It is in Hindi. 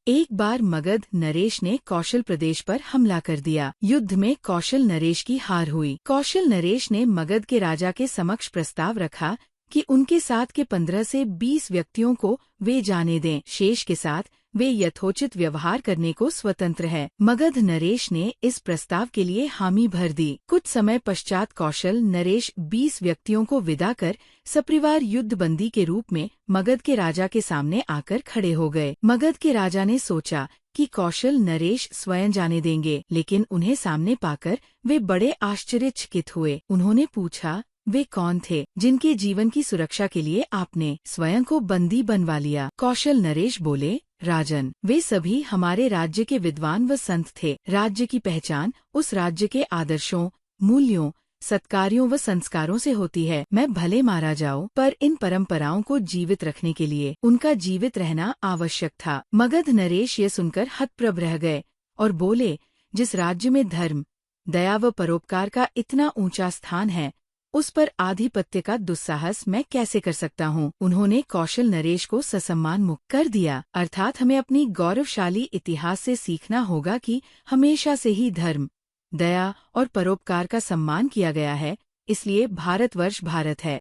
एक बार मगध नरेश ने कौशल प्रदेश पर हमला कर दिया। युद्ध में कौशल नरेश की हार हुई। कौशल नरेश ने मगध के राजा के समक्ष प्रस्ताव रखा कि उनके साथ के 15 से 20 व्यक्तियों को वे जाने दें, शेष के साथ वे यथोचित व्यवहार करने को स्वतंत्र है। मगध नरेश ने इस प्रस्ताव के लिए हामी भर दी। कुछ समय पश्चात कौशल नरेश 20 व्यक्तियों को विदा कर सपरिवार युद्धबंदी के रूप में मगध के राजा के सामने आकर खड़े हो गए। मगध के राजा ने सोचा कि कौशल नरेश स्वयं जाने देंगे, लेकिन उन्हें सामने पाकर वे बड़े आश्चर्यचकित हुए। उन्होंने पूछा, वे कौन थे जिनके जीवन की सुरक्षा के लिए आपने स्वयं को बंदी बनवा लिया? कौशल नरेश बोले, राजन, वे सभी हमारे राज्य के विद्वान व संत थे। राज्य की पहचान उस राज्य के आदर्शों, मूल्यों, सत्कार्यों व संस्कारों से होती है। मैं भले मारा जाऊं, पर इन परंपराओं को जीवित रखने के लिए उनका जीवित रहना आवश्यक था। मगध नरेश ये सुनकर हतप्रभ रह गए और बोले, जिस राज्य में धर्म, दया व परोपकार का इतना ऊंचा स्थान है, उस पर आधिपत्य का दुस्साहस मैं कैसे कर सकता हूँ? उन्होंने कौशल नरेश को ससम्मान मुक्त कर दिया। अर्थात हमें अपनी गौरवशाली इतिहास से सीखना होगा कि हमेशा से ही धर्म, दया और परोपकार का सम्मान किया गया है, इसलिए भारतवर्ष भारत है।